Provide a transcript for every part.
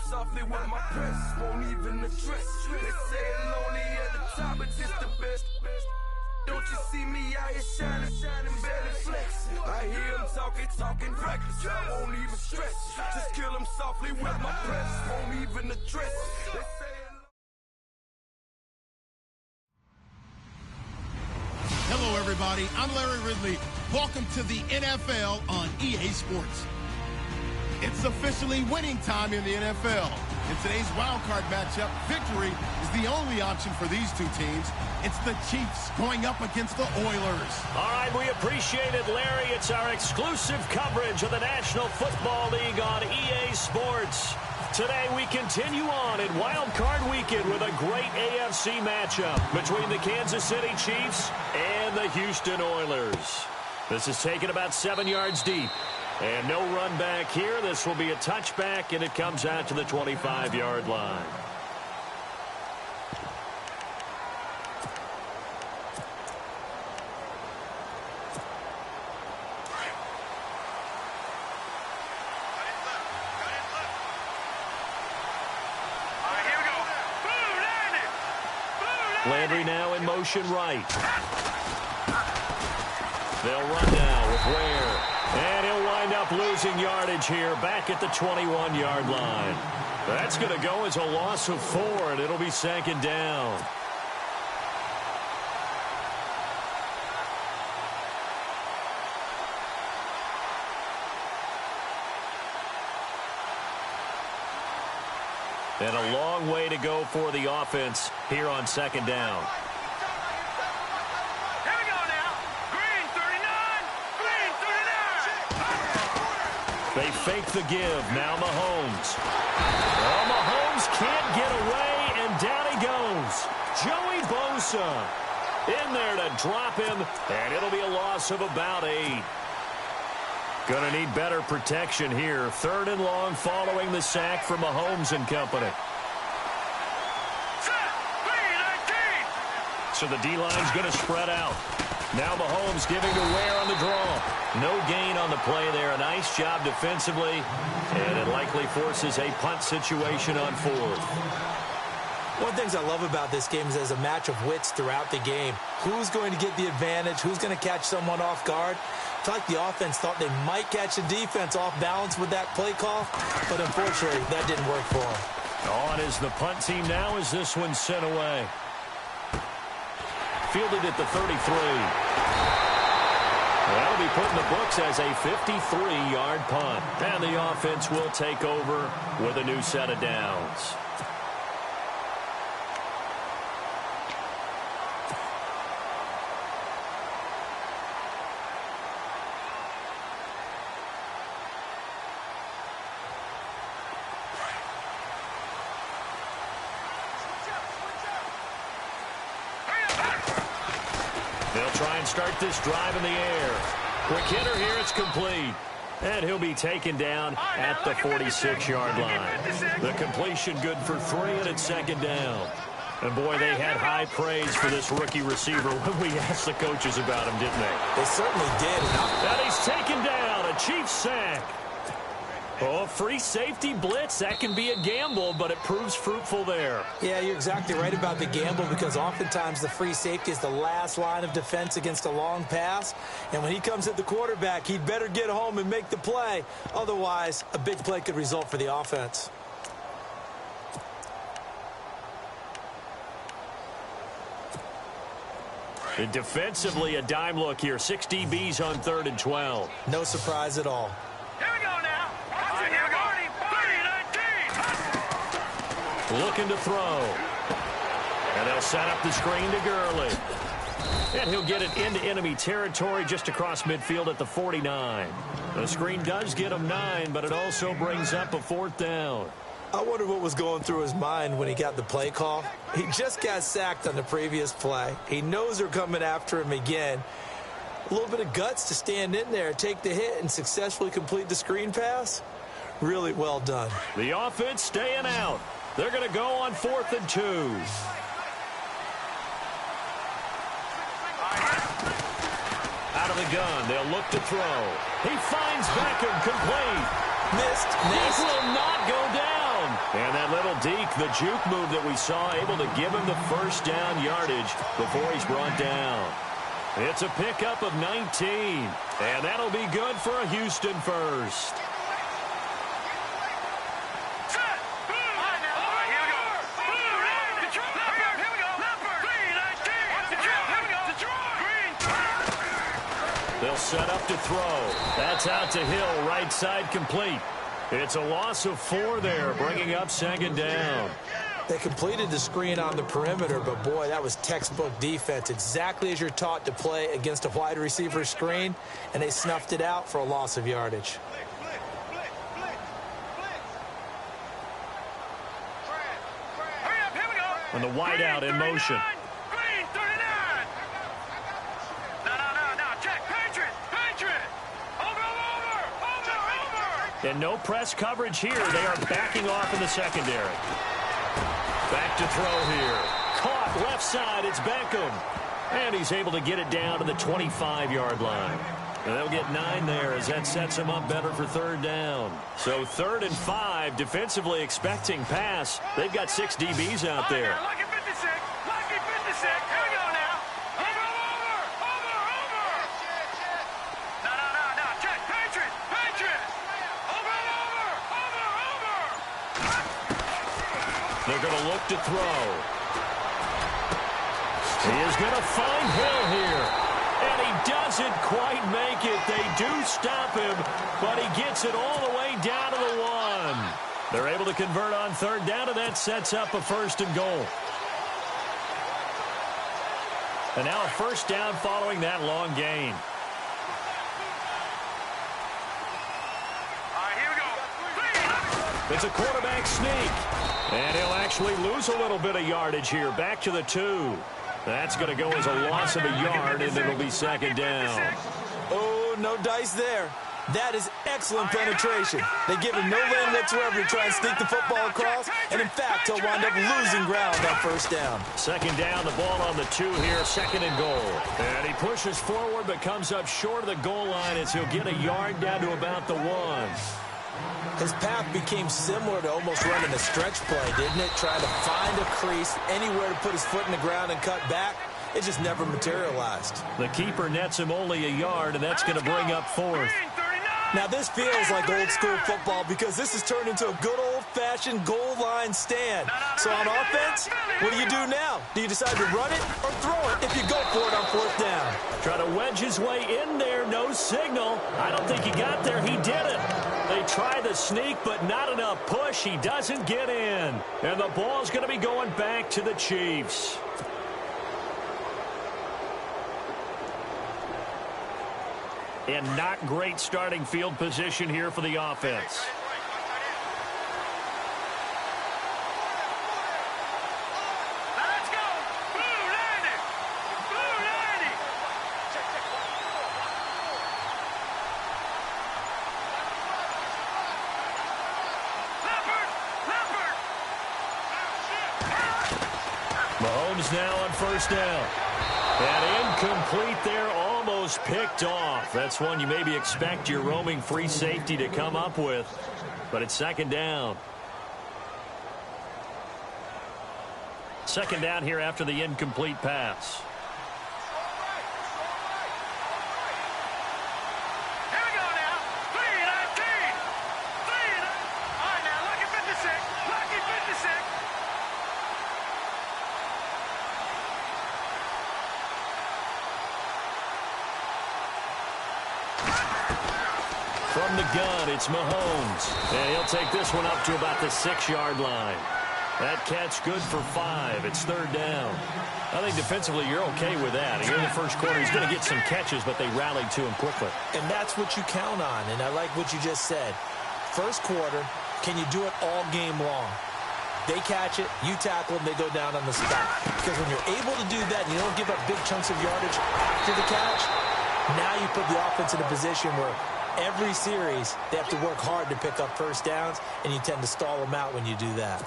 softly with my press, won't even address. They say lonely at the top, but it's the best. Don't you see me out here shining, barely flex. I hear them talking reckless. I won't even stress. Just kill them softly with my press, won't even address. They say Hello, everybody. I'm Larry Ridley. Welcome to the NFL on EA Sports. It's officially winning time in the NFL. In today's wildcard matchup, victory is the only option for these two teams. It's the Chiefs going up against the Oilers. All right, we appreciate it, Larry. It's our exclusive coverage of the National Football League on EA Sports. Today we continue on in Wild Card Weekend with a great AFC matchup between the Kansas City Chiefs and the Houston Oilers. This is taken about 7 yards deep. And no run back here. This will be a touchback, and it comes out to the 25-yard line. Landry now in motion right. They'll run now with Ware. And he'll wind up losing yardage here back at the 21-yard line. That's going to go as a loss of 4, and it'll be second down. And a long way to go for the offense here on second down. Here we go now. Green 39. Green 39. They fake the give. Now Mahomes. Oh, Mahomes can't get away, and down he goes. Joey Bosa in there to drop him, and it'll be a loss of about 8. Going to need better protection here. 3rd and long following the sack from Mahomes and company. So the D-line's going to spread out. Now Mahomes giving to Ware on the draw. No gain on the play there. A nice job defensively. And it likely forces a punt situation on 4th. One of the things I love about this game is there's a match of wits throughout the game. Who's going to get the advantage? Who's going to catch someone off guard? I feel like the offense thought they might catch the defense off balance with that play call, but unfortunately, that didn't work for them. On is the punt team now as this one's sent away. Fielded at the 33. That'll be put in the books as a 53-yard punt. And the offense will take over with a new set of downs. They'll try and start this drive in the air. Quick hitter here, it's complete. And he'll be taken down at the 46-yard line. The completion good for 3, and it's second down. And, boy, they had high praise for this rookie receiver when we asked the coaches about him, didn't they? They certainly did. And he's taken down, a Chiefs sack. Oh, free safety blitz, that can be a gamble, but it proves fruitful there. Yeah, you're exactly right about the gamble because oftentimes the free safety is the last line of defense against a long pass. And when he comes at the quarterback, he'd better get home and make the play. Otherwise, a big play could result for the offense. And defensively, a dime look here. 6 DBs on 3rd and 12. No surprise at all. Here we go now. Here we go. 30, 19. Looking to throw. And they'll set up the screen to Gurley. And he'll get it into enemy territory just across midfield at the 49. The screen does get him 9, but it also brings up a 4th down. I wonder what was going through his mind when he got the play call. He just got sacked on the previous play. He knows they're coming after him again. A little bit of guts to stand in there, take the hit, and successfully complete the screen pass. Really well done. The offense staying out. They're going to go on 4th and 2. Out of the gun, they'll look to throw. He finds Beckham complete. Missed. This will not go down. down. And that little deke, the juke move that we saw, able to give him the first down yardage before he's brought down. It's a pickup of 19. And that'll be good for a Houston first. They'll set up to throw. That's out to Hill, right side complete. It's a loss of 4 there, bringing up second down. They completed the screen on the perimeter, but boy, that was textbook defense. Exactly as you're taught to play against a wide receiver screen, and they snuffed it out for a loss of yardage. And the wideout in motion. And no press coverage here. They are backing off in the secondary. Back to throw here. Caught left side. It's Beckham. And he's able to get it down to the 25-yard line. And they'll get 9 there as that sets him up better for third down. So 3rd and 5, defensively expecting pass. They've got 6 DBs out there. Lucky 56. Lucky 56. Here we go now. Over. No. Check. Patriot. Over. They're going to look to throw. He is going to find Hill here. And he doesn't quite make it. They do stop him, but he gets it all the way down to the 1. They're able to convert on third down, and that sets up a 1st and goal. And now a first down following that long gain. All right, here we go. It's a quarterback sneak. And he'll actually lose a little bit of yardage here. Back to the 2. That's going to go as a loss of a yard, and it'll be second down. Oh, no dice there. That is excellent penetration. They give him no lane whatsoever to try and sneak the football across, and in fact, he'll wind up losing ground on first down. Second down, the ball on the 2 here, 2nd and goal. And he pushes forward but comes up short of the goal line as he'll get a yard down to about the 1. His path became similar to almost running a stretch play, didn't it? Trying to find a crease, anywhere to put his foot in the ground and cut back. It just never materialized. The keeper nets him only a yard, and that's going to bring up 4th. Now, this feels like old school football because this has turned into a good old-fashioned goal line stand. So on offense, what do you do now? Do you decide to run it or throw it if you go for it on 4th down? Try to wedge his way in there, no signal. I don't think he got there. He didn't. They try the sneak, but not enough push. He doesn't get in. And the ball's going to be going back to the Chiefs. And not great starting field position here for the offense. Let's go. Blue 90. Blue 90. Mahomes now on first down. And incomplete there, almost picked off. That's one you maybe expect your roaming free safety to come up with. But it's second down. Second down here after the incomplete pass. Here we go now. 3-19. All right, now, lucky 56. Lucky 56. From the gun, it's Mahomes. And he'll take this one up to about the 6-yard line. That catch good for 5. It's third down. I think defensively you're okay with that. Here in the first quarter, he's going to get some catches, but they rallied to him quickly. And that's what you count on, and I like what you just said. First quarter, can you do it all game long? They catch it, you tackle them, they go down on the spot. Because when you're able to do that and you don't give up big chunks of yardage after the catch, now you put the offense in a position where every series they have to work hard to pick up first downs, and you tend to stall them out when you do that.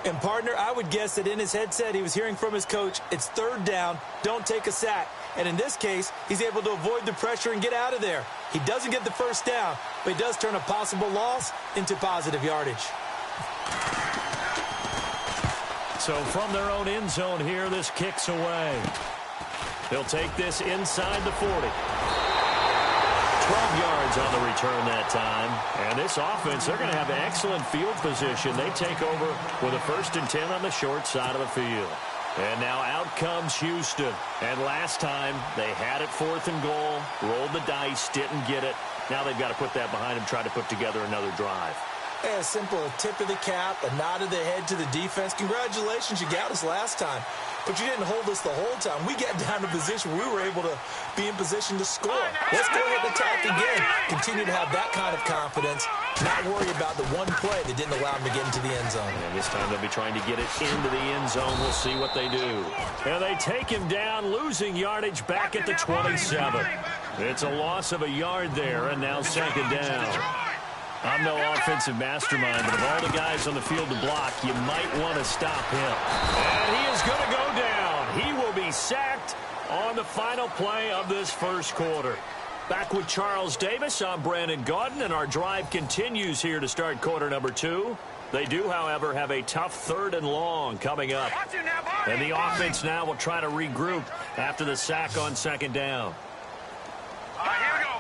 And, partner, I would guess that in his headset he was hearing from his coach, it's third down, don't take a sack. And in this case, he's able to avoid the pressure and get out of there. He doesn't get the first down, but he does turn a possible loss into positive yardage. So from their own end zone here, this kicks away. They'll take this inside the 40. 12 yards on the return that time. And this offense, they're going to have excellent field position. They take over with a 1st and 10 on the short side of the field. And now out comes Houston. And last time, they had it 4th and goal, rolled the dice, didn't get it. Now they've got to put that behind them, try to put together another drive. A simple tip of the cap, a nod of the head to the defense. Congratulations, you got us last time. But you didn't hold us the whole time. We got down to a position where we were able to be in position to score. Let's go ahead and attack again. Continue to have that kind of confidence. Not worry about the one play that didn't allow them to get into the end zone. And this time they'll be trying to get it into the end zone. We'll see what they do. And they take him down, losing yardage back at the 27. It's a loss of a yard there, and now 2nd down. I'm no offensive mastermind, but of all the guys on the field to block, you might want to stop him. And he is going to go down. He will be sacked on the final play of this first quarter. Back with Charles Davis, I'm Brandon Gaudin, and our drive continues here to start quarter number 2. They do, however, have a tough 3rd and long coming up. And the offense now will try to regroup after the sack on 2nd down. Here we go.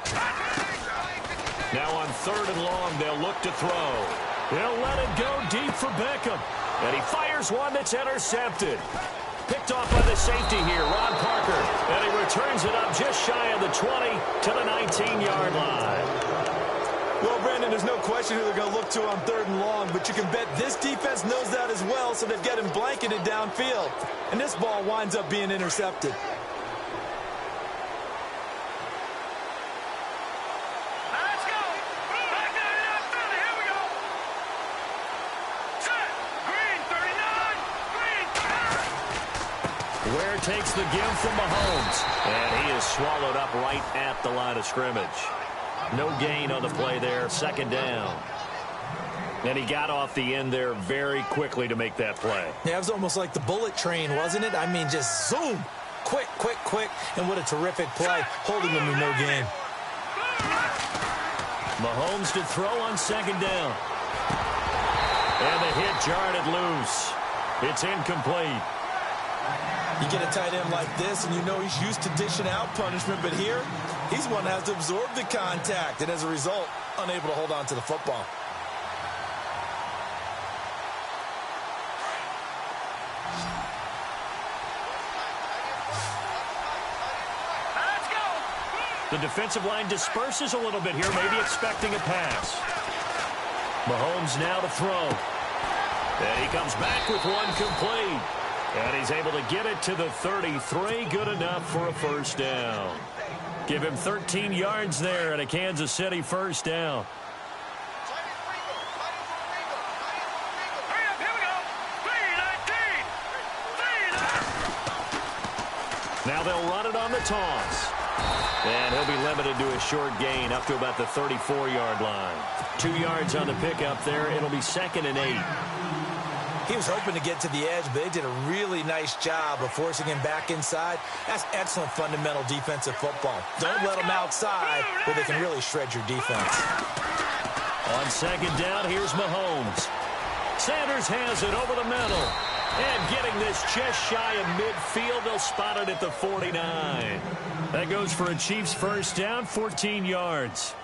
Now on 3rd and long, they'll look to throw. He'll let it go deep for Beckham. And he fires one that's intercepted. Picked off by the safety here, Ron Parker. And he returns it up just shy of the 20 to the 19-yard line. Well, Brandon, there's no question who they're going to look to on 3rd and long, but you can bet this defense knows that as well, so they've got him blanketed downfield. And this ball winds up being intercepted. Ware takes the give from Mahomes, and he is swallowed up right at the line of scrimmage. No gain on the play there, 2nd down. And he got off the end there very quickly to make that play. Yeah, it was almost like the bullet train, wasn't it? I mean, just zoom, quick, quick, quick, and what a terrific play, holding him to no gain. Mahomes to throw on 2nd down. And the hit jarred it loose. It's incomplete. You get a tight end like this, and you know he's used to dishing out punishment, but here, he's one that has to absorb the contact, and as a result, unable to hold on to the football. Let's go. The defensive line disperses a little bit here, maybe expecting a pass. Mahomes now to throw. And he comes back with one complete. And he's able to get it to the 33. Good enough for a 1st down. Give him 13 yards there and a Kansas City 1st down. Hurry up, here we go. 3-19. Now they'll run it on the toss. And he'll be limited to a short gain up to about the 34-yard line. 2 yards on the pickup there. It'll be 2nd and 8. He was hoping to get to the edge, but they did a really nice job of forcing him back inside. That's excellent fundamental defensive football. Don't let them outside where they can really shred your defense. On 2nd down, here's Mahomes. Sanders has it over the middle. And getting this just shy of midfield, they'll spot it at the 49. That goes for a Chiefs 1st down, 14 yards.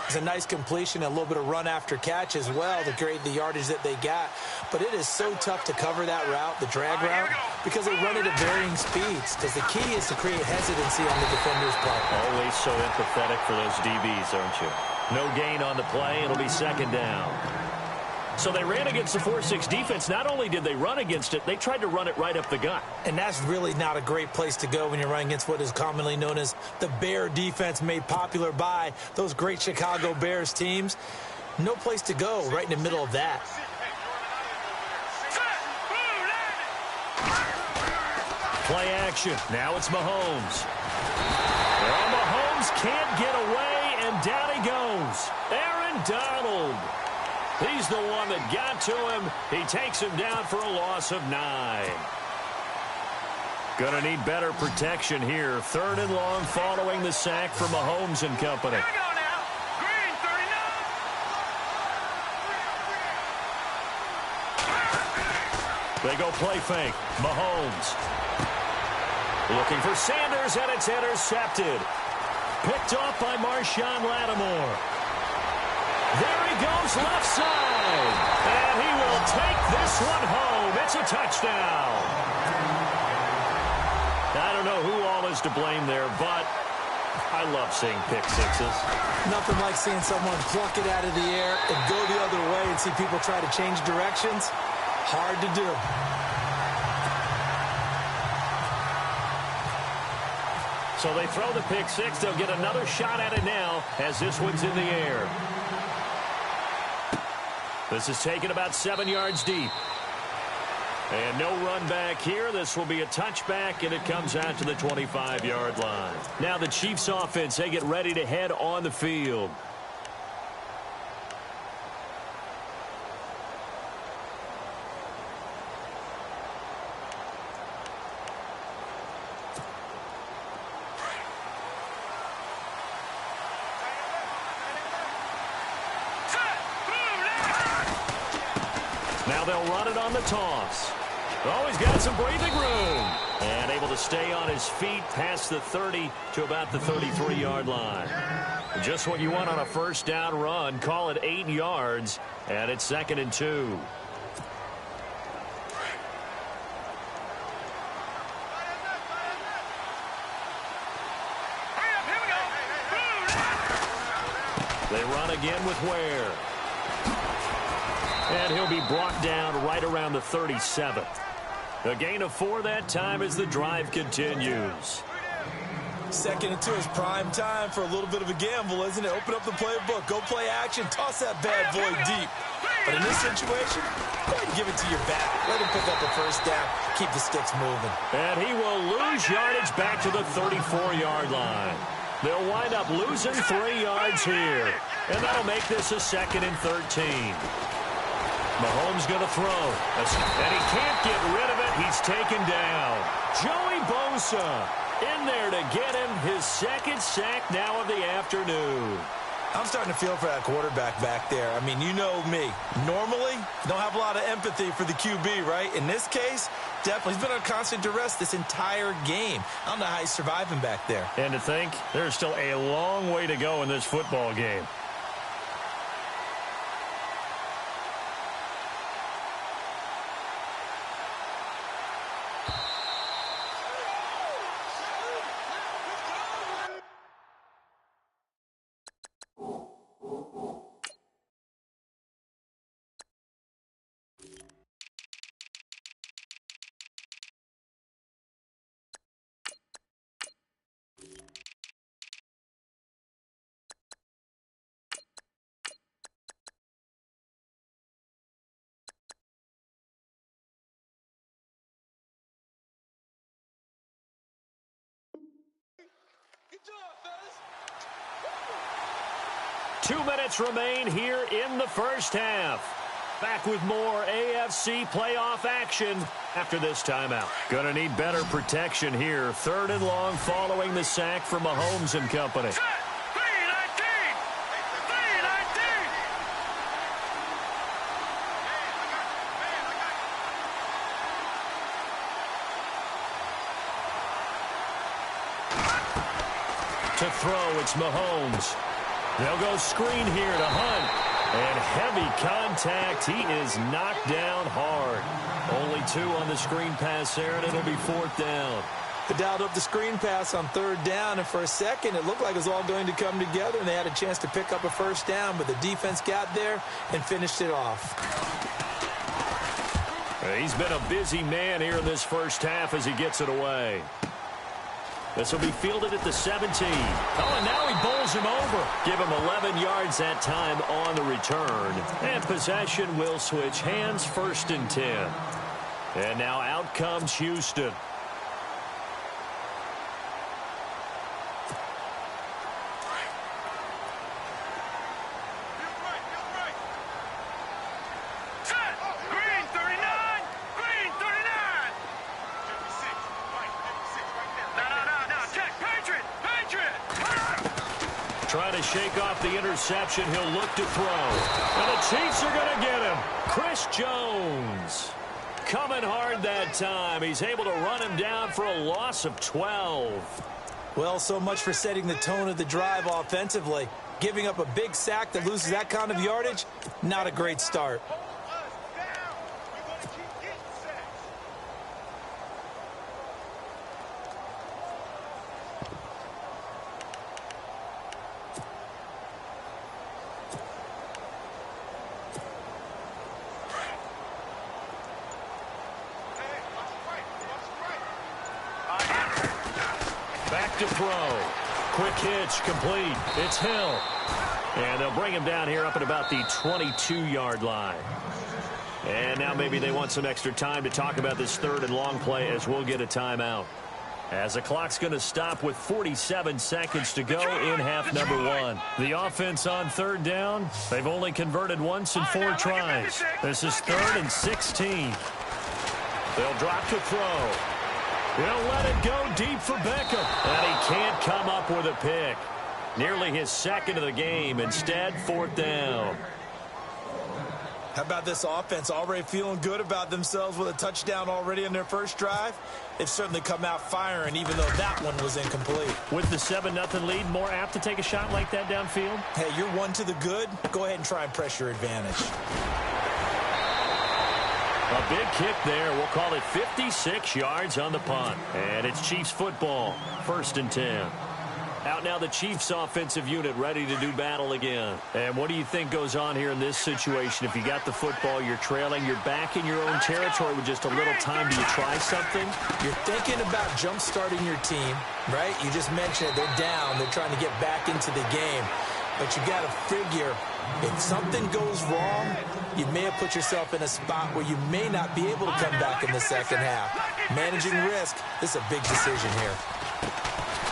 It's a nice completion, a little bit of run after catch as well to create the yardage that they got. But it is so tough to cover that route, the drag route, because they run it at varying speeds. Because the key is to create hesitancy on the defender's part. Always so empathetic for those DBs, aren't you? No gain on the play. It'll be 2nd down. So they ran against the 4-6 defense. Not only did they run against it, they tried to run it right up the gut. And that's really not a great place to go when you're running against what is commonly known as the Bear defense, made popular by those great Chicago Bears teams. No place to go right in the middle of that. Play action. Now it's Mahomes. Well, Mahomes can't get away, and down he goes. Aaron Donald. He's the one that got to him. He takes him down for a loss of 9. Gonna need better protection here. 3rd and long following the sack from Mahomes and company. Here we go now. Green 39. They go play fake. Mahomes. Looking for Sanders, and it's intercepted. Picked off by Marshawn Lattimore. There he goes left side. And he will take this one home. It's a touchdown. I don't know who all is to blame there, but I love seeing pick sixes. Nothing like seeing someone pluck it out of the air and go the other way and see people try to change directions. Hard to do. So they throw the pick six. They'll get another shot at it now as this one's in the air. This is taken about 7 yards deep. And no run back here. This will be a touchback, and it comes out to the 25-yard line. Now the Chiefs offense, they get ready to head on the field. Now they'll run it on the toss. Oh, he's got some breathing room. And able to stay on his feet past the 30 to about the 33-yard line. Just what you want on a first down run. Call it 8 yards. And it's 2nd and 2. They run again with Ware. And he'll be brought down right around the 37. A gain of 4 that time as the drive continues. 2nd and 2 is prime time for a little bit of a gamble, isn't it? Open up the playbook, go play action, toss that bad boy deep. But in this situation, go ahead and give it to your back. Let him pick up a first down, keep the sticks moving. And he will lose yardage back to the 34-yard line. They'll wind up losing 3 yards here. And that'll make this a 2nd and 13. Mahomes going to throw. And he can't get rid of it. He's taken down. Joey Bosa in there to get him his 2nd sack now of the afternoon. I'm starting to feel for that quarterback back there. I mean, you know me. Normally, don't have a lot of empathy for the QB, right? In this case, definitely. He's been on constant duress this entire game. I don't know how he's surviving back there. And to think, there's still a long way to go in this football game. Good job, fellas. 2 minutes remain here in the first half. Back with more AFC playoff action after this timeout. Going to need better protection here. 3rd and long following the sack from Mahomes and company. Set. 319. 319. To throw, it's Mahomes. They'll go screen here to Hunt. And heavy contact. He is knocked down hard. Only 2 on the screen pass there, and it'll be 4th down. They dialed up the screen pass on 3rd down, and for a second, it looked like it was all going to come together, and they had a chance to pick up a first down, but the defense got there and finished it off. He's been a busy man here in this first half as he gets it away. This will be fielded at the 17. Oh, and now he bowls him over. Give him 11 yards that time on the return. And possession will switch hands, 1st and 10. And now out comes Houston. Trying to shake off the interception. He'll look to throw. And the Chiefs are going to get him. Chris Jones coming hard that time. He's able to run him down for a loss of 12. Well, so much for setting the tone of the drive offensively. Giving up a big sack that loses that kind of yardage, not a great start. Back to throw. Quick hitch, complete. It's Hill. And they'll bring him down here up at about the 22-yard line. And now maybe they want some extra time to talk about this third and long play as we'll get a timeout. As the clock's going to stop with 47 seconds to go in half number one. The offense on third down, they've only converted once in 4 tries. This is 3rd and 16. They'll drop to throw. He'll let it go deep for Beckham. And he can't come up with a pick. Nearly his second of the game. Instead, 4th down. How about this offense already feeling good about themselves with a touchdown already in their first drive? They've certainly come out firing, even though that one was incomplete. With the 7-0 lead, more apt to take a shot like that downfield? Hey, you're one to the good. Go ahead and try and press your advantage. A big kick there. We'll call it 56 yards on the punt. And it's Chiefs football. 1st and 10. Out now the Chiefs offensive unit ready to do battle again. And what do you think goes on here in this situation? If you got the football, you're trailing, you're back in your own territory with just a little time. Do you try something? You're thinking about jump-starting your team, right? You just mentioned it. They're down. They're trying to get back into the game. But you got to figure, if something goes wrong, you may have put yourself in a spot where you may not be able to come back in the second half. Managing risk, this is a big decision here.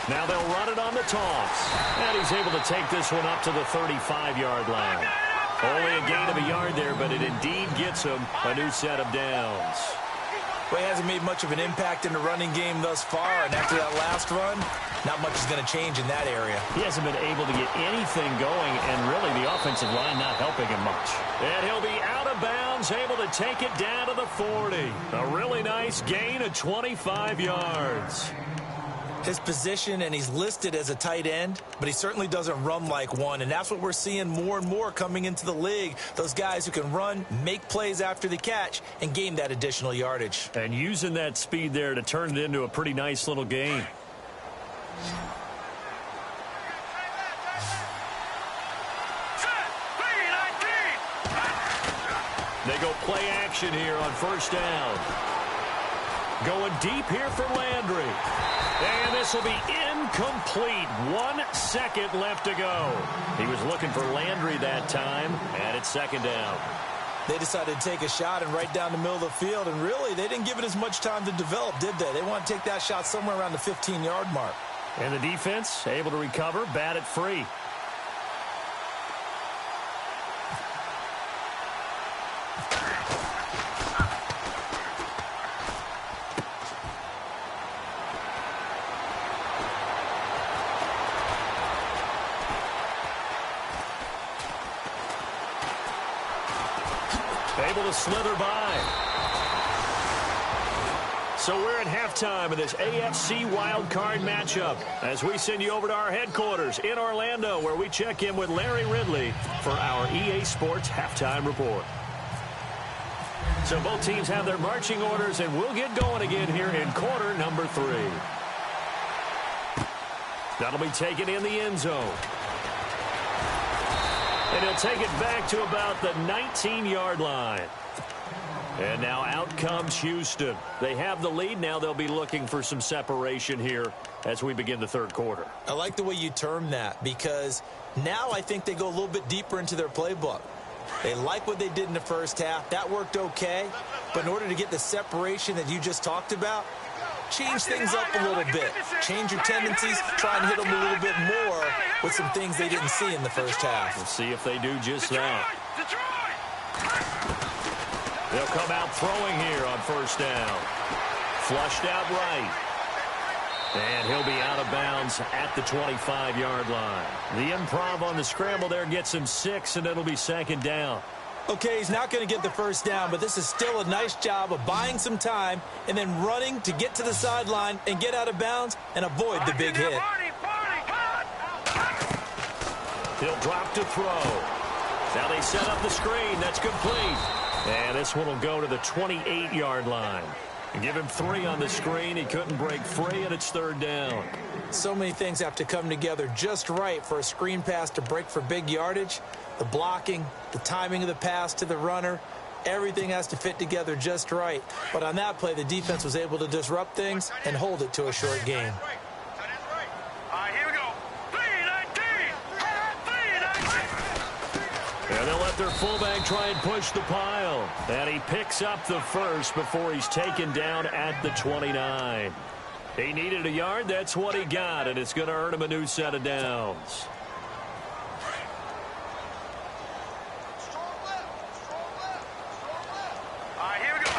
Now they'll run it on the toss. And he's able to take this one up to the 35-yard line. Only a gain of a yard there, but it indeed gets him a new set of downs. Well, he hasn't made much of an impact in the running game thus far, and after that last run, not much is going to change in that area. He hasn't been able to get anything going, and really the offensive line not helping him much. And he'll be out of bounds, able to take it down to the 40. A really nice gain of 25 yards. His position, and he's listed as a tight end, but he certainly doesn't run like one, and that's what we're seeing more and more coming into the league. Those guys who can run, make plays after the catch, and gain that additional yardage. And using that speed there to turn it into a pretty nice little gain. They go play action here on 1st down. Going deep here for Landry. And this will be incomplete. 1 second left to go. He was looking for Landry that time, and it's 2nd down. They decided to take a shot and right down the middle of the field, and really, they didn't give it as much time to develop, did they? They want to take that shot somewhere around the 15-yard mark. And the defense able to recover, bat it free. Able to slither by. So we're at halftime of this AFC wildcard matchup as we send you over to our headquarters in Orlando, where we check in with Larry Ridley for our EA Sports Halftime Report. So both teams have their marching orders, and we'll get going again here in quarter number 3. That'll be taken in the end zone. And he'll take it back to about the 19-yard line. And now out comes Houston. They have the lead. Now they'll be looking for some separation here as we begin the 3rd quarter. I like the way you term that, because now I think they go a little bit deeper into their playbook. They like what they did in the first half. That worked okay. But in order to get the separation that you just talked about, change things up a little bit. Change your tendencies. Try and hit them a little bit more with some things they didn't see in the first half. We'll see if they do just that. They'll come out throwing here on 1st down. Flushed out right. And he'll be out of bounds at the 25-yard line. The improv on the scramble there gets him 6, and it'll be 2nd down. Okay, he's not going to get the first down, but this is still a nice job of buying some time and then running to get to the sideline and get out of bounds and avoid the big hit. He'll drop to throw. Now they set up the screen. That's complete. And this one will go to the 28-yard line. And give him 3 on the screen. He couldn't break free, and it's 3rd down. So many things have to come together just right for a screen pass to break for big yardage. The blocking, the timing of the pass to the runner, everything has to fit together just right. But on that play, the defense was able to disrupt things and hold it to a short game. Here we go. 3-19. And they'll let their fullback try and push the pile. And he picks up the first before he's taken down at the 29. He needed a yard. That's what he got, and it's going to earn him a new set of downs. Here we go.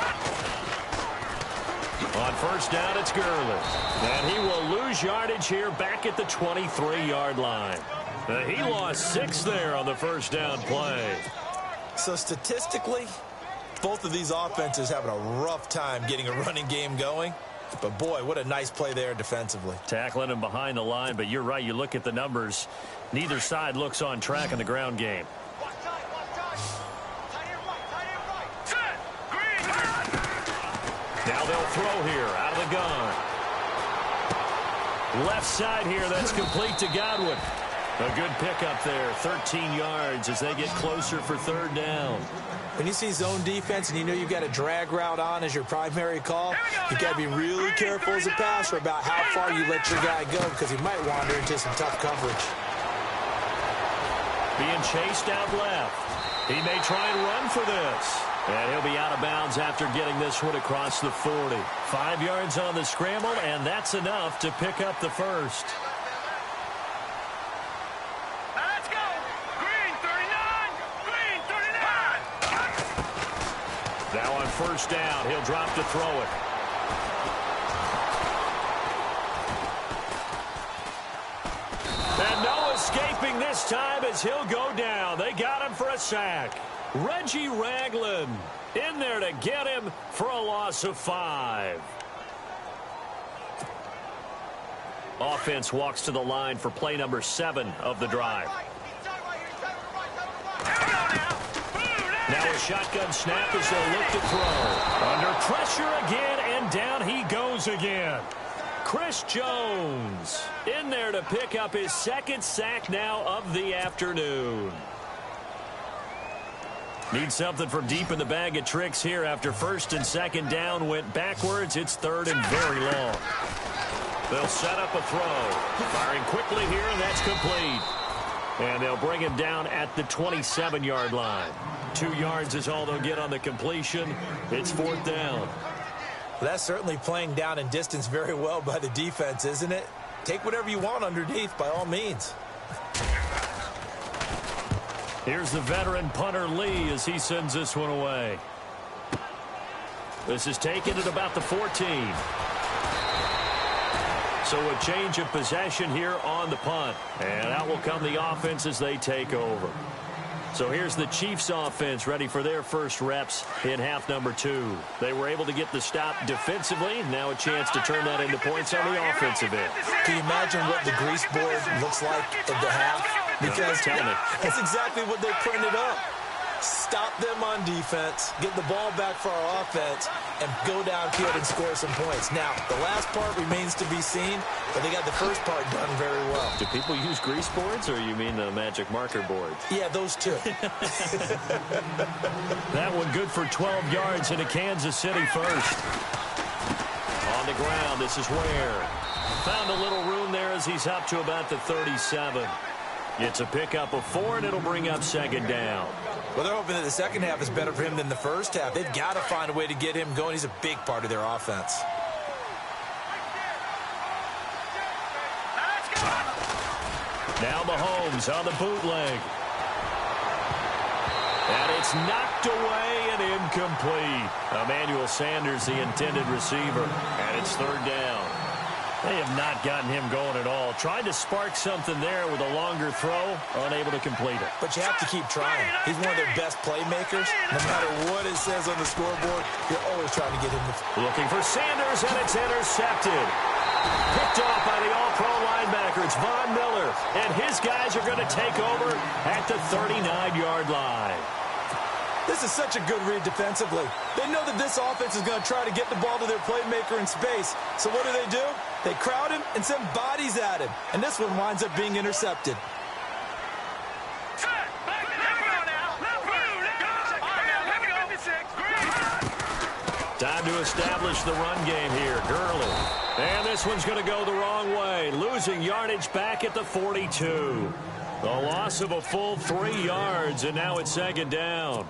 On first down, it's Gurley. And he will lose yardage here back at the 23-yard line. He lost 6 there on the first down play. So statistically, both of these offenses having a rough time getting a running game going. But, boy, what a nice play there defensively. Tackling him behind the line, but you're right. You look at the numbers. Neither side looks on track in the ground game. Set. Green. Now they'll throw here out of the gun. Left side here, that's complete to Godwin. A good pickup there, 13 yards as they get closer for 3rd down. When you see zone defense and you know you've got a drag route on as your primary call, you got to be really careful as a passer about how far you let your guy go because he might wander into some tough coverage. Being chased out left. He may try and run for this. And he'll be out of bounds after getting this one across the 40. 5 yards on the scramble, and that's enough to pick up the first. Let's go. Green 39. Green 39. Now on first down, he'll drop to throw it. And no escaping this time as he'll go down. They got him for a sack. Reggie Ragland in there to get him for a loss of 5. Offense walks to the line for play number 7 of the drive. Now a shotgun snap as they'll look to throw. Under pressure again, and down he goes again. Chris Jones in there to pick up his 2nd sack now of the afternoon. Need something from deep in the bag of tricks here after 1st and 2nd down went backwards. It's 3rd and very long. They'll set up a throw. Firing quickly here, and that's complete. And they'll bring him down at the 27-yard line. 2 yards is all they'll get on the completion. It's 4th down. Well, that's certainly playing down in distance very well by the defense, isn't it? Take whatever you want underneath by all means. Here's the veteran punter Lee as he sends this one away. This is taken at about the 14. So a change of possession here on the punt. And out will come the offense as they take over. So here's the Chiefs offense ready for their first reps in half number 2. They were able to get the stop defensively. Now a chance to turn that into points on the offensive end. Can you imagine what the grease board looks like at the half? Because that's exactly what they printed up. Stop them on defense, get the ball back for our offense, and go downfield and score some points. Now, the last part remains to be seen, but they got the first part done very well. Do people use grease boards, or you mean the magic marker boards? Yeah, those two. That one good for 12 yards into Kansas City first. On the ground, this is Ware. Found a little room there as he's up to about the 37. It's a pickup of 4, and it'll bring up 2nd down. Well, they're hoping that the second half is better for him than the first half. They've got to find a way to get him going. He's a big part of their offense. Now Mahomes on the bootleg. And it's knocked away and incomplete. Emmanuel Sanders, the intended receiver. And it's 3rd down. They have not gotten him going at all. Tried to spark something there with a longer throw, unable to complete it. But you have to keep trying. He's one of their best playmakers. No matter what it says on the scoreboard, you're always trying to get him the... Looking for Sanders, and it's intercepted. Picked off by the all-pro linebacker. It's Von Miller. And his guys are going to take over at the 39-yard line. This is such a good read defensively. They know that this offense is going to try to get the ball to their playmaker in space. So what do? They crowd him and send bodies at him. And this one winds up being intercepted. Time to establish the run game here. Gurley. And this one's going to go the wrong way. Losing yardage back at the 42. The loss of a full 3 yards, and now it's second down.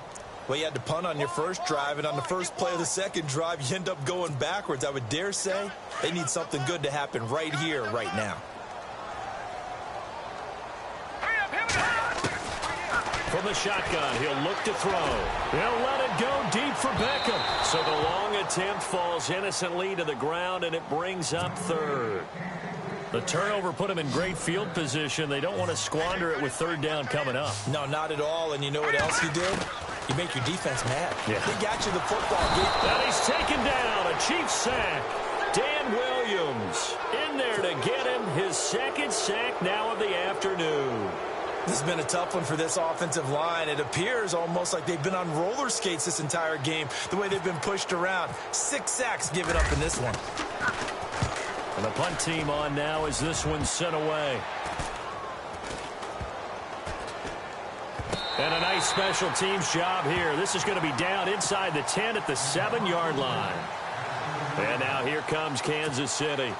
Well, you had to punt on your first drive, and on the first play of the second drive, you end up going backwards. I would dare say they need something good to happen right here, right now. From the shotgun, he'll look to throw. He'll let it go deep for Beckham. So the long attempt falls innocently to the ground, and it brings up third. The turnover put him in great field position. They don't want to squander it with third down coming up. No, not at all. And you know what else you did? You make your defense mad. Yeah. They got you the football game. And he's taken down. A Chiefs sack. Dan Williams in there to get him his second sack now of the afternoon. This has been a tough one for this offensive line. It appears almost like they've been on roller skates this entire game, the way they've been pushed around. 6 sacks given up in this one. And the punt team on now as this one's sent away. And a nice special teams job here. This is going to be down inside the 10 at the 7-yard line. And now here comes Kansas City.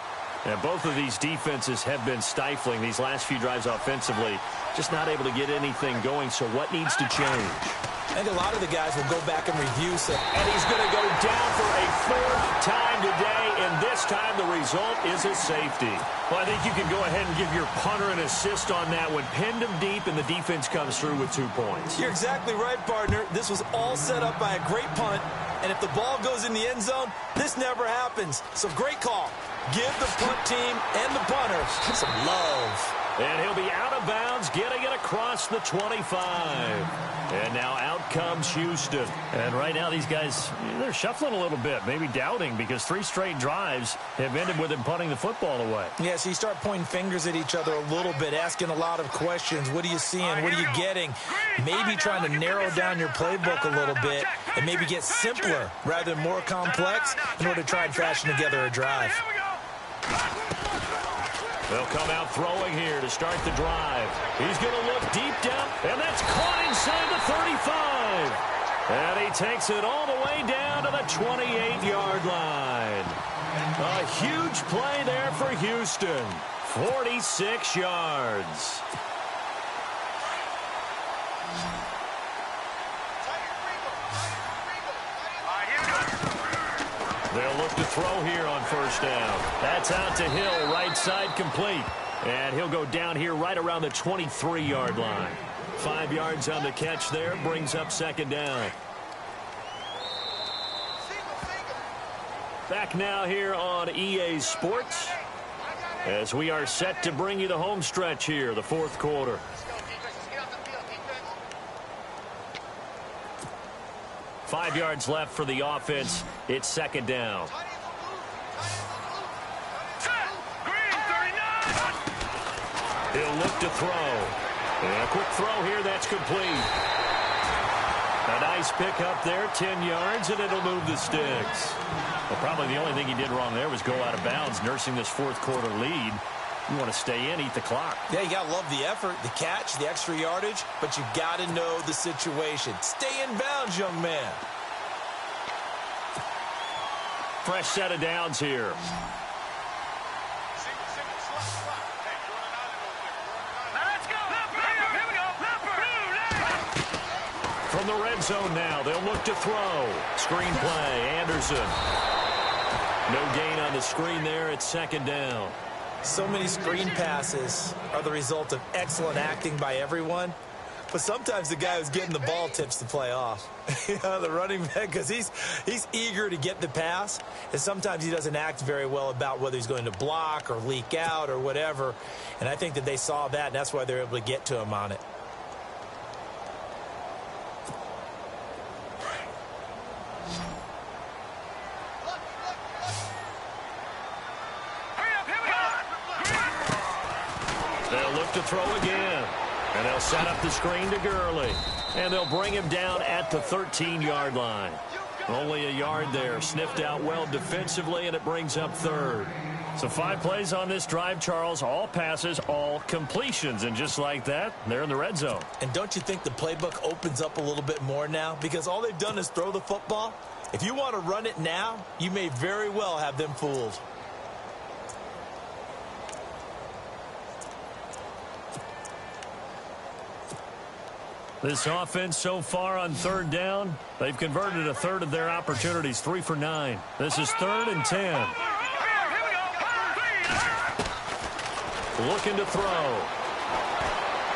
And both of these defenses have been stifling these last few drives offensively. Just not able to get anything going, so what needs to change? I think a lot of the guys will go back and review. And he's going to go down for a 4th time today, and this time the result is a safety. Well, I think you can go ahead and give your punter an assist on that one. Pinned him deep, and the defense comes through with 2 points. You're exactly right, partner. This was all set up by a great punt, and if the ball goes in the end zone, this never happens. So great call. Give the punt team and the punter some love. And he'll be out of bounds, getting it across the 25. And now out comes Houston. And right now these guys, they're shuffling a little bit, maybe doubting, because 3 straight drives have ended with him punting the football away. Yeah, so you start pointing fingers at each other a little bit, asking a lot of questions. What are you seeing? What are you getting? Maybe trying to narrow down your playbook a little bit and maybe get simpler rather than more complex in order to try and fashion together a drive. They'll come out throwing here to start the drive. He's going to look deep down, and that's caught inside the 35. And he takes it all the way down to the 28-yard line. A huge play there for Houston. 46 yards. They'll look to throw here on first down. That's out to Hill, right side complete. And he'll go down here right around the 23-yard line. 5 yards on the catch there, brings up second down. Back now here on EA Sports as we are set to bring you the home stretch here, the 4th quarter. Five yards left for the offense. It's second down. He'll look to throw. And a quick throw here, that's complete. A nice pick up there, 10 yards, and it'll move the sticks. Well, probably the only thing he did wrong there was go out of bounds, nursing this 4th quarter lead. You want to stay in, eat the clock. Yeah, you got to love the effort, the catch, the extra yardage, but you got to know the situation. Stay in bounds, young man. Fresh set of downs here. From the red zone now, they'll look to throw. Screen play, Anderson. No gain on the screen there at second down. So many screen passes are the result of excellent acting by everyone. But sometimes the guy who's getting the ball tips the play off. The running back, because he's eager to get the pass, and sometimes he doesn't act very well about whether he's going to block or leak out or whatever. And I think that they saw that, and that's why they're able to get to him on it. They'll look to throw again. And they'll set up the screen to Gurley. And they'll bring him down at the 13-yard line. Only a yard there. Sniffed out well defensively, and it brings up third. So 5 plays on this drive, Charles. All passes, all completions. And just like that, they're in the red zone. And don't you think the playbook opens up a little bit more now? Because all they've done is throw the football. If you want to run it now, you may very well have them fooled. This offense so far on third down, they've converted a third of their opportunities, 3 for 9. This is 3rd and 10. Looking to throw.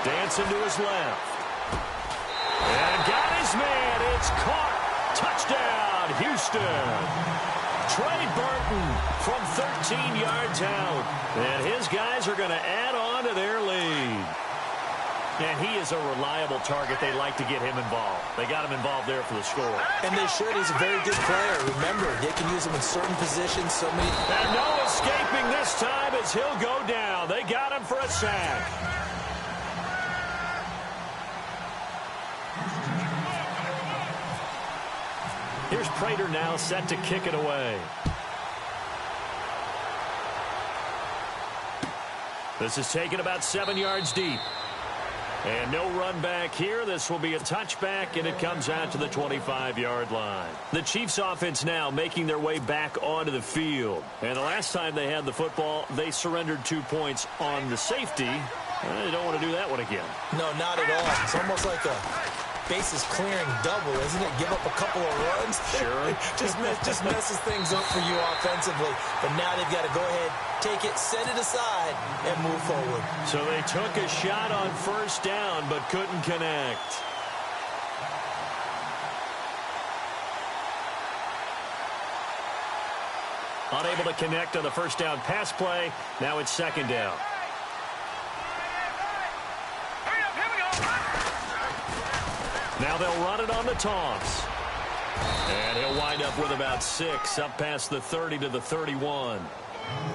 Dancing to his left. And got his man. It's caught. Touchdown, Houston. Trey Burton from 13 yards out. And his guys are going to add on to their lead. And he is a reliable target. They like to get him involved. They got him involved there for the score. And they should. He's a very good player. Remember, they can use him in certain positions. So many. And no escaping this time as he'll go down. They got him for a sack. Here's Prater now set to kick it away. This is taken about 7 yards deep. And no run back here. This will be a touchback, and it comes out to the 25-yard line. The Chiefs offense now making their way back onto the field. And the last time they had the football, they surrendered 2 points on the safety. They don't want to do that one again. No, not at all. It's almost like a bases clearing double, isn't it? Give up a couple of runs. Sure. just messes things up for you offensively. But now they've got to go ahead, take it, set it aside, and move forward. So they took a shot on first down, but couldn't connect. Unable to connect on the first down pass play. Now it's 2nd down. Now they'll run it on the toss. And he'll wind up with about 6, up past the 30 to the 31.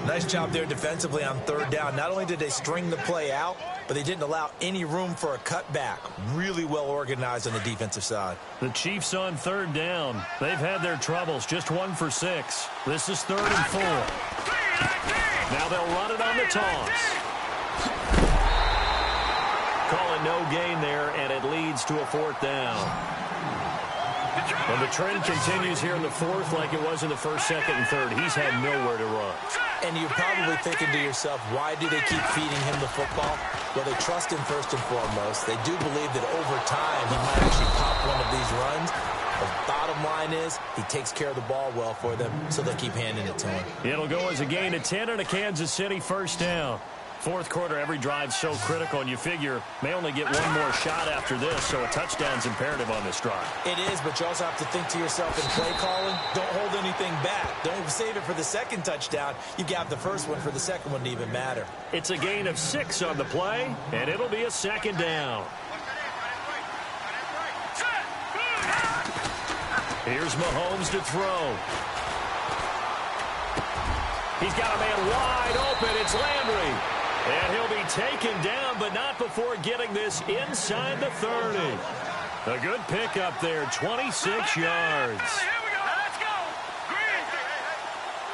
Nice job there defensively on 3rd down. Not only did they string the play out, but they didn't allow any room for a cutback. Really well organized on the defensive side. The Chiefs on 3rd down. They've had their troubles. Just 1 for 6. This is 3rd and 4. Now they'll run it on the toss. Call it no gain there, and it leads to a 4th down. And the trend continues here in the 4th like it was in the 1st, 2nd, and 3rd. He's had nowhere to run. And you're probably thinking to yourself, why do they keep feeding him the football? Well, they trust him first and foremost. They do believe that over time he might actually pop one of these runs. The bottom line is he takes care of the ball well for them, so they'll keep handing it to him. It'll go as a gain of 10 and a Kansas City 1st down. 4th quarter, every drive so critical, and you figure may only get one more shot after this, so a touchdown's imperative on this drive. It is, but you also have to think to yourself in play calling, don't hold anything back. Don't save it for the 2nd touchdown. You got the 1st one for the 2nd one to even matter. It's a gain of 6 on the play, and it'll be a 2nd down. Here's Mahomes to throw. He's got a man wide open. It's Landry. And he'll be taken down, but not before getting this inside the 30. A good pickup there, 26 yards. Here we go. Let's go. Green.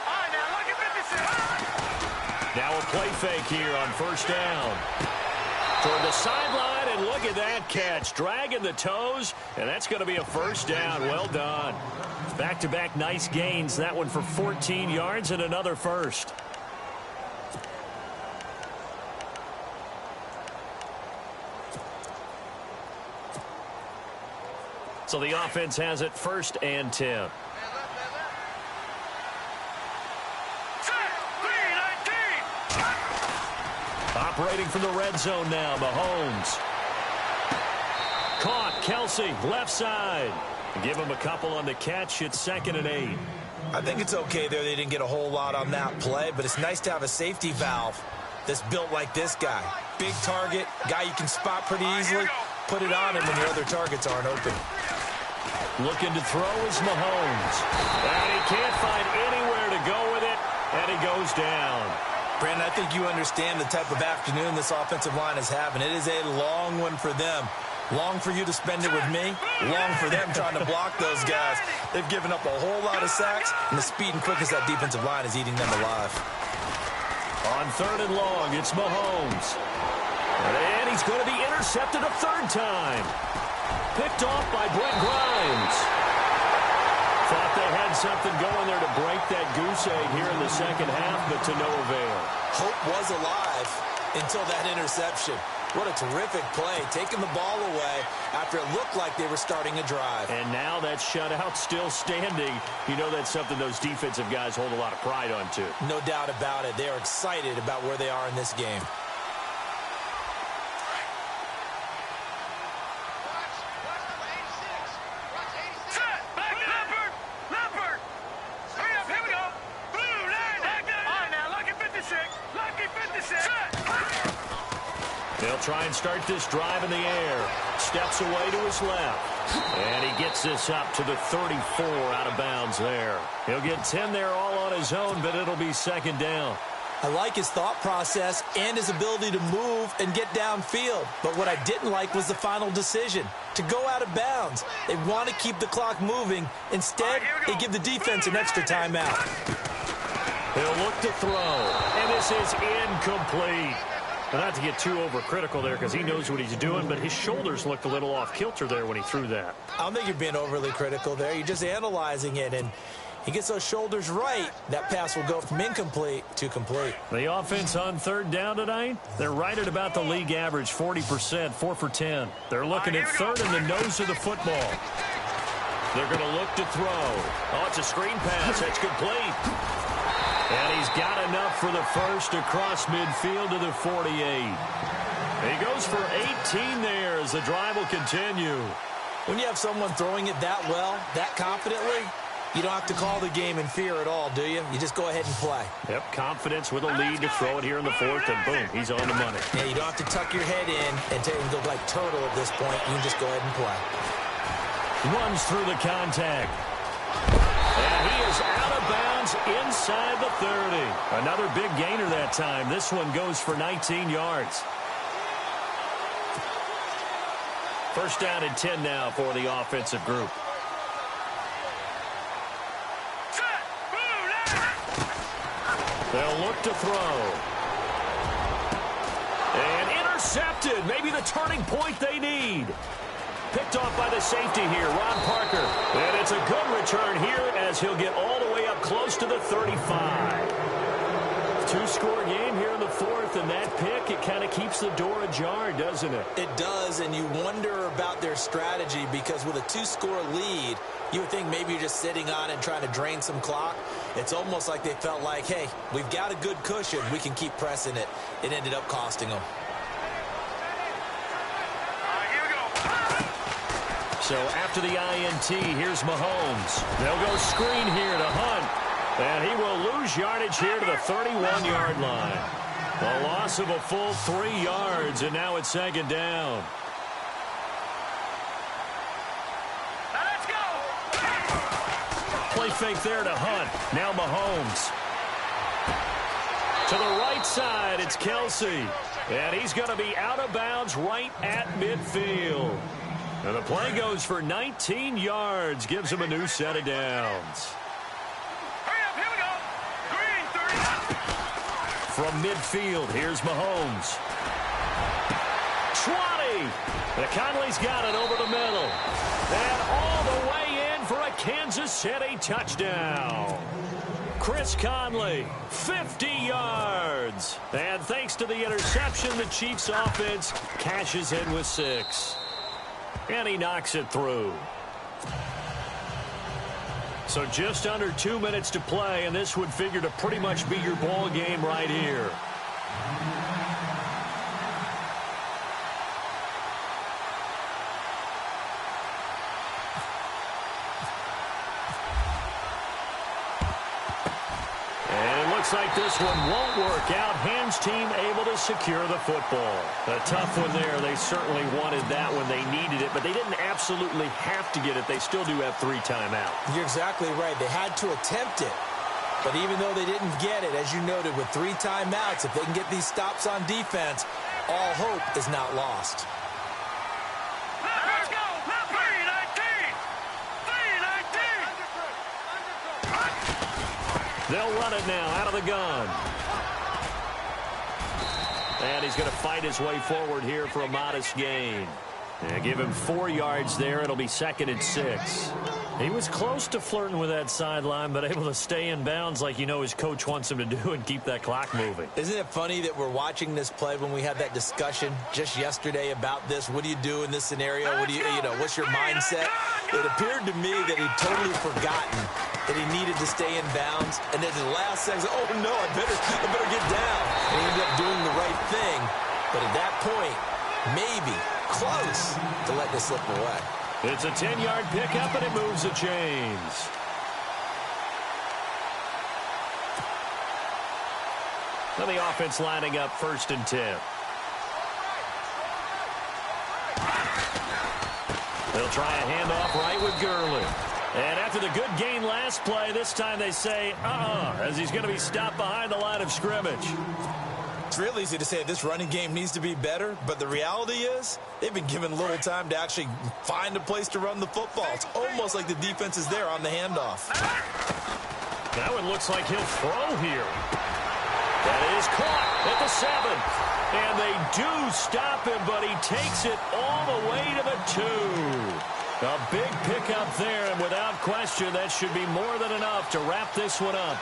All right, now look at 56. Now a play fake here on 1st down. Toward the sideline, and look at that catch. Dragging the toes, and that's going to be a 1st down. Well done. Back-to-back nice gains. That one for 14 yards and another 1st. So the offense has it 1st and 10. Operating from the red zone now, Mahomes. Kelsey, left side. Give him a couple on the catch. It's 2nd and 8. I think it's okay there. They didn't get a whole lot on that play, but it's nice to have a safety valve that's built like this guy. Big target, guy you can spot pretty easily. Put it on him when your other targets aren't open. Looking to throw is Mahomes. And he can't find anywhere to go with it, and he goes down. Brandon, I think you understand the type of afternoon this offensive line is having. It is a long one for them. Long for you to spend it with me. Long for them trying to block those guys. They've given up a whole lot of sacks, and the speed and quickness of that defensive line is eating them alive. On 3rd and long, it's Mahomes. And he's going to be intercepted a 3rd time. Picked off by Brent Grimes. Thought they had something going there to break that goose egg here in the 2nd half, but to no avail. Hope was alive until that interception. What a terrific play, taking the ball away after it looked like they were starting a drive. And now that shutout still standing. You know that's something those defensive guys hold a lot of pride on, too. No doubt about it. They are excited about where they are in this game. They'll try and start this drive in the air. Steps away to his left. And he gets this up to the 34 out of bounds there. He'll get 10 there all on his own, but it'll be 2nd down. I like his thought process and his ability to move and get downfield. But what I didn't like was the final decision, to go out of bounds. They want to keep the clock moving. Instead, they give the defense an extra timeout. He'll look to throw, and this is incomplete. Well, not to get too overcritical there because he knows what he's doing, but his shoulders looked a little off kilter there when he threw that. I don't think you're being overly critical there. You're just analyzing it, and he gets those shoulders right. That pass will go from incomplete to complete. The offense on 3rd down tonight, they're right at about the league average, 40%, 4 for 10. They're looking at 3rd in the nose of the football. They're going to look to throw. Oh, it's a screen pass. That's complete. And he's got enough for the first across midfield to the 48. He goes for 18 there as the drive will continue. When you have someone throwing it that well, that confidently, you don't have to call the game in fear at all, do you? You just go ahead and play. Yep, confidence with a lead to throw it here in the 4th, and boom, he's on the money. Yeah, you don't have to tuck your head in and look like turtle at this point. You can just go ahead and play. Runs through the contact. And he is out of bounds inside the 30. Another big gainer that time. This one goes for 19 yards. 1st down and 10 now for the offensive group. They'll look to throw. And intercepted. Maybe the turning point they need. Picked off by the safety here, Ron Parker. And it's a good return here as he'll get all the way up close to the 35. 2-score game here in the 4th, and that pick, it kind of keeps the door ajar, doesn't it? It does, and you wonder about their strategy because with a 2-score lead, you would think maybe you're just sitting on it and trying to drain some clock. It's almost like they felt like, hey, we've got a good cushion. We can keep pressing it. It ended up costing them. So after the INT, here's Mahomes. They'll go screen here to Hunt. And he will lose yardage here to the 31-yard line. A loss of a full 3 yards, and now it's 2nd down. Let's go. Play fake there to Hunt. Now Mahomes. To the right side, it's Kelsey. And he's going to be out of bounds right at midfield. And the play goes for 19 yards, gives him a new set of downs. Hurry up, here we go. Green 30. From midfield, here's Mahomes. 20. The Conley's got it over the middle. And all the way in for a Kansas City touchdown. Chris Conley, 50 yards. And thanks to the interception, the Chiefs offense cashes in with 6. And he knocks it through. So just under 2 minutes to play, and this would figure to pretty much be your ball game right here. Looks like this one won't work out. Ham's team able to secure the football. A tough one there. They certainly wanted that when they needed it, but they didn't absolutely have to get it. They still do have 3 timeouts. You're exactly right. They had to attempt it. But even though they didn't get it, as you noted, with 3 timeouts, if they can get these stops on defense, all hope is not lost. Let's go. 3-19. 3-19. They'll run it now out of the gun. And he's going to fight his way forward here for a modest gain. Yeah, give him 4 yards there. It'll be 2nd and 6. He was close to flirting with that sideline, but able to stay in bounds like you know his coach wants him to do and keep that clock moving. Isn't it funny that we're watching this play when we had that discussion just yesterday about this? What do you do in this scenario? What do you know, what's your mindset? It appeared to me that he'd totally forgotten that he needed to stay in bounds. And then the last second, oh no, I better get down. And he ended up doing the right thing. But at that point, maybe close to letting it slip away. It's a 10-yard pickup, and it moves the chains. Now the offense lining up 1st and 10. They'll try a handoff right with Gurley. And after the good gain last play, this time they say, as he's going to be stopped behind the line of scrimmage. It's real easy to say this running game needs to be better, but the reality is they've been given little time to actually find a place to run the football. It's almost like the defense is there on the handoff. Now it looks like he'll throw here. That is caught at the 7. And they do stop him, but he takes it all the way to the 2. A big pickup there, and without question, that should be more than enough to wrap this one up.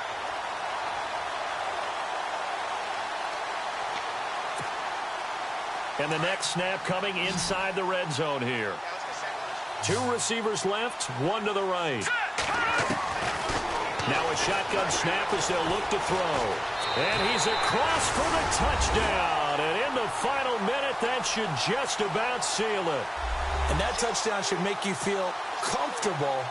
And the next snap coming inside the red zone here. 2 receivers left, 1 to the right. Now a shotgun snap as they'll look to throw. And he's across for the touchdown. And in the final minute, that should just about seal it. And that touchdown should make you feel comfortable.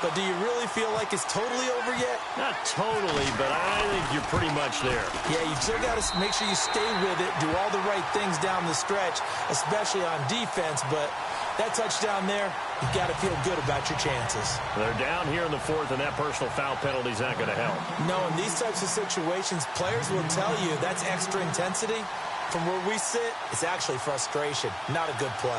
But do you really feel like it's totally over yet? Not totally, but I think you're pretty much there. Yeah, you've still got to make sure you stay with it, do all the right things down the stretch, especially on defense. But that touchdown there, you've got to feel good about your chances. They're down here in the 4th, and that personal foul penalty is not going to help. No, in these types of situations, players will tell you that's extra intensity. From where we sit, it's actually frustration, not a good play.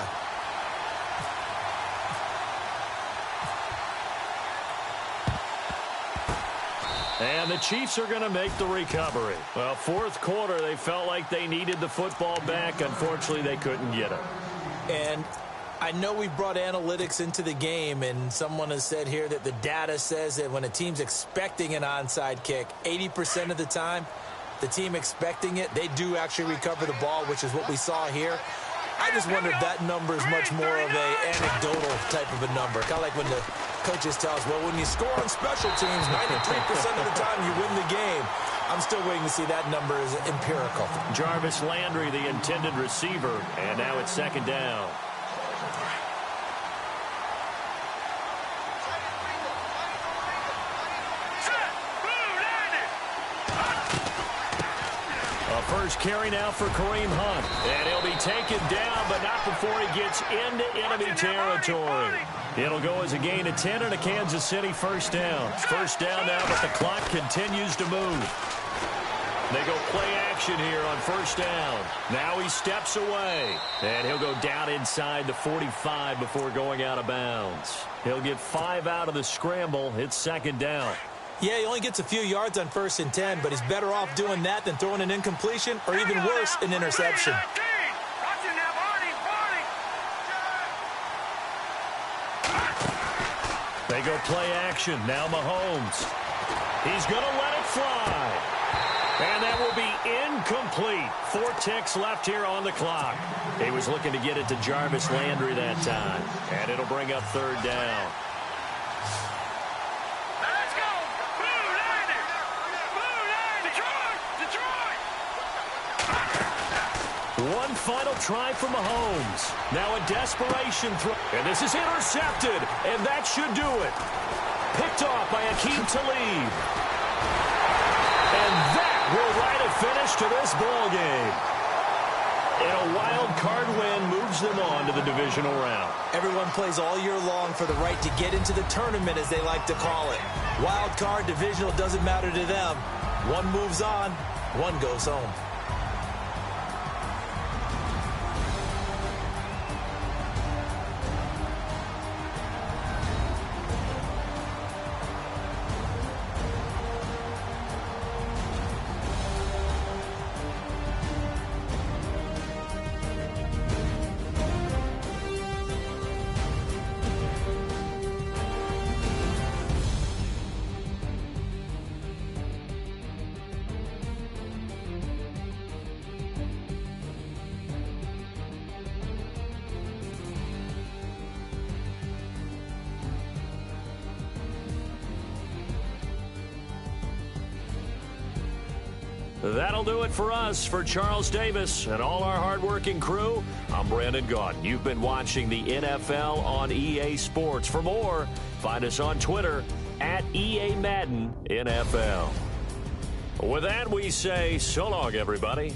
And the Chiefs are going to make the recovery. Well, 4th quarter, they felt like they needed the football back. Unfortunately, they couldn't get it. And I know we brought analytics into the game, and someone has said here that the data says that when a team's expecting an onside kick, 80% of the time, the team expecting it, they do actually recover the ball, which is what we saw here. I just wonder if that number is much more of an anecdotal type of a number. Kind of like when the coaches tell us, well, when you score on special teams, 93% of the time you win the game. I'm still waiting to see that number is empirical. Jarvis Landry, the intended receiver, and now it's 2nd down. First carry now for Kareem Hunt. And he'll be taken down, but not before he gets into enemy territory. It'll go as a gain of 10 and a Kansas City 1st down. 1st down now, but the clock continues to move. They go play action here on 1st down. Now he steps away. And he'll go down inside the 45 before going out of bounds. He'll get 5 out of the scramble. It's 2nd down. Yeah, he only gets a few yards on 1st and 10, but he's better off doing that than throwing an incompletion or even worse, an interception. They go play action. Now Mahomes. He's going to let it fly. And that will be incomplete. 4 ticks left here on the clock. He was looking to get it to Jarvis Landry that time. And it'll bring up 3rd down. One final try for Mahomes. Now a desperation throw. And this is intercepted. And that should do it. Picked off by Akeem Talib. And finish to this ball game. And a wild card win moves them on to the divisional round. Everyone plays all year long for the right to get into the tournament, as they like to call it. Wild card, divisional, doesn't matter to them. One moves on, one goes home. That'll do it for us. For Charles Davis and all our hardworking crew, I'm Brandon Gaudin. You've been watching the NFL on EA Sports. For more, find us on Twitter at EA Madden NFL. With that, we say so long, everybody.